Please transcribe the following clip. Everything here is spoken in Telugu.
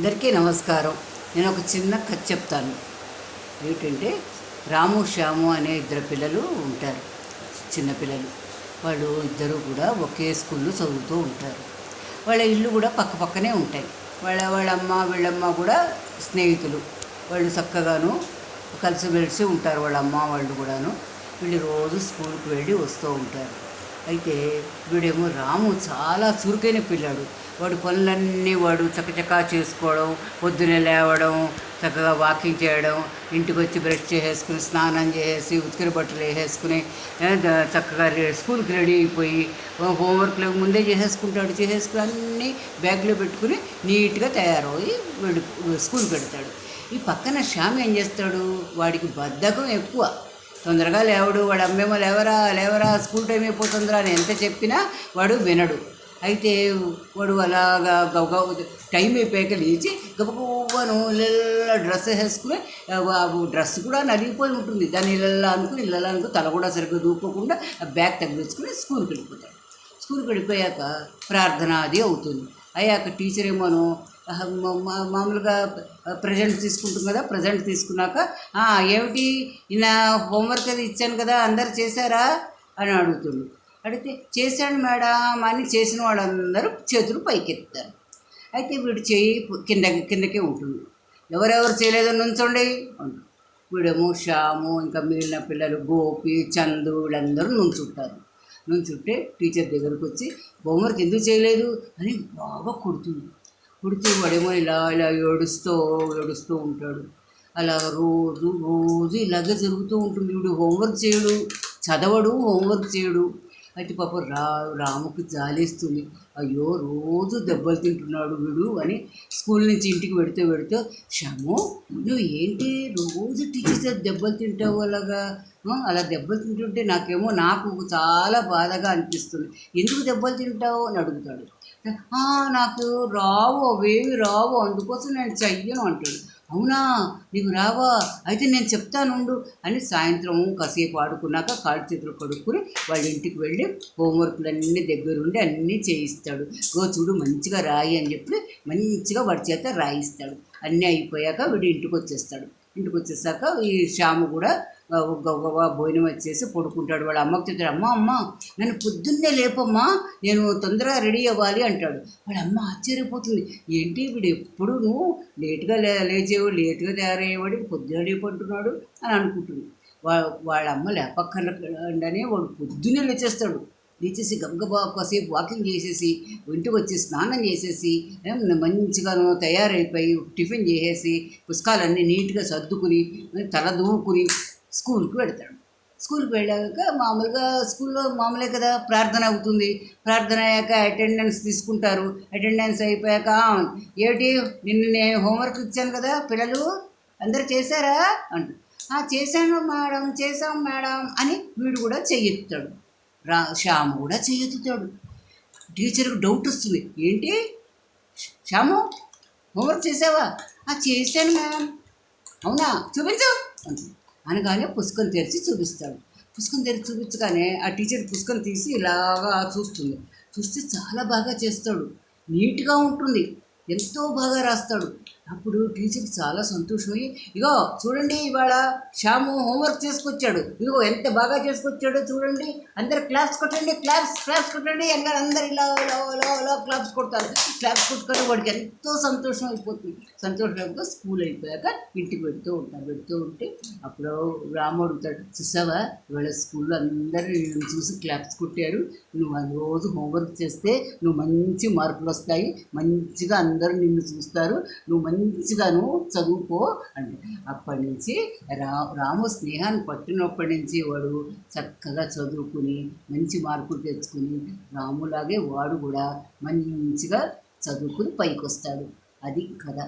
అందరికీ నమస్కారం. నేను ఒక చిన్న కథ చెప్తాను. ఏంటంటే రాము శ్యాము అనే ఇద్దరు పిల్లలు ఉంటారు, చిన్నపిల్లలు. వాళ్ళు ఇద్దరు కూడా ఒకే స్కూల్లో చదువుతూ ఉంటారు. వాళ్ళ ఇల్లు కూడా పక్క పక్కనే ఉంటాయి. వాళ్ళమ్మ వీళ్ళమ్మ కూడా స్నేహితులు. వాళ్ళు చక్కగాను కలిసిమెలిసి ఉంటారు. వాళ్ళ అమ్మ వాళ్ళు కూడాను. వీళ్ళు రోజు స్కూల్కి వెళ్ళి వస్తూ ఉంటారు. అయితే వీడేమో రాము చాలా చురుకైన పిల్లాడు. వాడు పనులన్నీ వాడు చకచకా చేసుకోవడం, పొద్దున్నే లేవడం, చక్కగా వాకింగ్ చేయడం, ఇంటికి వచ్చి బ్రష్ చేసేసుకుని స్నానం చేసేసి ఉతికిన బట్టలు వేసేసుకుని చక్కగా స్కూల్కి రెడీ అయిపోయి హోంవర్క్లు ముందే చేసేసుకుని అన్నీ బ్యాగ్లో పెట్టుకుని నీట్గా తయారయ్యి వీడు స్కూల్కి పెడతాడు. ఈ పక్కన శ్యామ్ ఏం చేస్తాడు? వాడికి బద్ధకం ఎక్కువ. తొందరగా లేవడు. వాడు అమ్మేమో లేవరా స్కూల్ టైం అయిపోతుందిరా అని ఎంత చెప్పినా వాడు వినడు. అయితే వాడు అలాగా టైం అయిపోయాక లేచి గబగబను ఇళ్ళ డ్రెస్ వేసుకుని, డ్రెస్ కూడా నలిగిపోయి ఉంటుంది. దాన్ని ఇళ్ళ అనుకుని తల కూడా సరిగ్గా దూకోకుండా బ్యాగ్ తగిలించుకుని స్కూల్కి వెళ్ళిపోతాడు. స్కూల్కి వెళ్ళిపోయాక ప్రార్థన అది అవుతుంది. అయ్యాక టీచర్ ఏమోను మామూలుగా ప్రజెంట్ తీసుకుంటుంది కదా. ప్రజెంట్ తీసుకున్నాక ఏమిటి నిన్న హోంవర్క్ అది ఇచ్చాను కదా, అందరు చేశారా అని అడుగుతుంది. అడిగితే చేశాను మేడం అని చేసిన వాళ్ళందరూ చేతులు పైకెత్తారు. అయితే వీడు చేయి కిందకే ఉంటుంది. ఎవరెవరు చేయలేదో నుంచోండి అంటారు. వీడేమో శ్యాము ఇంకా మిగిలిన పిల్లలు గోపి చందు వీళ్ళందరూ నుంచుంటే టీచర్ దగ్గరకు వచ్చి హోంవర్క్ ఎందుకు చేయలేదు అని బాగా కుడితే వాడేమో ఇలా ఏడుస్తూ ఉంటాడు. అలా రోజు ఇలాగే జరుగుతూ ఉంటుంది. వీడు హోంవర్క్ చేయడు, చదవడు, హోంవర్క్ చేయడు. అయితే పాప రాముకి జాలేస్తుంది. అయ్యో రోజు దెబ్బలు తింటున్నాడు వీడు అని స్కూల్ నుంచి ఇంటికి పెడితే శ్యాము నువ్వు ఏంటి రోజు టీచర్ దెబ్బలు తింటావు అలా దెబ్బలు తింటుంటే నాకు చాలా బాధగా అనిపిస్తుంది. ఎందుకు దెబ్బలు తింటావు అని అడుగుతాడు. నాకు అవేవి రావు అందుకోసం నేను చెయ్యను అంటాడు. అవునా నీకు రావా? అయితే నేను చెప్తానుండు అని సాయంత్రం కాసేపు ఆడుకున్నాక కాళ్ళు చేతులు కడుక్కుని వాళ్ళ ఇంటికి వెళ్ళి హోంవర్క్లన్నీ దగ్గరుండి అన్నీ చేయిస్తాడు. చూడు మంచిగా రాయి అని చెప్పి మంచిగా వాడి చేత రాయిస్తాడు. అన్నీ అయిపోయాక వీడు ఇంటికి వచ్చేసాక ఈ శ్యాము కూడా భోజనం వచ్చేసి పడుకుంటాడు. వాళ్ళ అమ్మకి చెప్తాడు, అమ్మ నన్ను పొద్దున్నే లేపమ్మా, నేను తొందరగా రెడీ అవ్వాలి అంటాడు. వాళ్ళ అమ్మ ఆశ్చర్యపోతుంది. ఏంటి వీడు ఎప్పుడు నువ్వు లేటుగా లేచేవు, లేటుగా తయారయ్యేవాడు, పొద్దున్న లేపంటున్నాడు అని అనుకుంటుంది. వాళ్ళ అమ్మ లేపక్కర్లండనే వాడు పొద్దున్నే లేచేసి గబగబా కాసేపు వాకింగ్ చేసేసి ఇంటికి వచ్చి స్నానం చేసేసి మంచిగా తయారైపోయి టిఫిన్ చేసేసి పుస్తకాలన్నీ నీట్గా సర్దుకుని తల దూకుని స్కూల్కి వెళ్తాడు. స్కూల్కి వెళ్ళాక మామూలుగా స్కూల్లో మామూలే కదా, ప్రార్థన అవుతుంది. ప్రార్థన అయ్యాక అటెండెన్స్ తీసుకుంటారు. అటెండెన్స్ అయిపోయాక ఏమిటి నిన్ను నేను హోంవర్క్ ఇచ్చాను కదా, పిల్లలు అందరు చేశారా అంటు చేశాం మేడం అని వీడు కూడా చెయ్యెత్తాడు. శ్యాము కూడా చెయ్యెత్తుతాడు. టీచర్కి డౌట్ వస్తుంది. ఏంటి శ్యాము హోంవర్క్ చేసావా? చేశాను మ్యామ్. అవునా చూపించు అంటుంది. అనగానే పుస్తకం తెరిచి చూపిస్తాడు. పుస్తకం తెరిచి చూపించగానే ఆ టీచర్ పుస్తకం తీసి ఇలాగా చూస్తే చాలా బాగా చేస్తాడు. నీట్గా ఉంటుంది, ఎంతో బాగా రాస్తాడు. అప్పుడు టీచర్కి చాలా సంతోషమయ్యి, ఇగో చూడండి ఇవాళ శ్యాము హోంవర్క్ చేసుకొచ్చాడు, ఇగో ఎంత బాగా చేసుకొచ్చాడో చూడండి, అందరు క్లాప్స్ కొట్టండి అనగా అందరు ఇలా క్లాప్స్ కొడతారు. క్లాప్స్ కొట్టుకొని వాడికి ఎంతో సంతోషం అయిపోతుంది. సంతోషంతో స్కూల్ అయిపోయాక ఇంటికి పెడుతూ ఉంటే అప్పుడు రాము అడుగుతాడు, చూసావా ఇవాళ స్కూల్లో అందరూ చూసి క్లాప్స్ కొట్టారు, నువ్వు రోజు హోంవర్క్ చేస్తే నువ్వు మంచి మార్కులు వస్తాయి, మంచిగా అందరూ నిన్ను చూస్తారు, నువ్వు మంచిగాను చదువుకో అంటే. అప్పటి నుంచి రాము స్నేహాన్ని పట్టినప్పటి నుంచి వాడు చక్కగా చదువుకుని మంచి మార్కులు తెచ్చుకుని రాములాగే వాడు కూడా మంచిగా చదువుకుని పైకి వస్తాడు. అది కథ.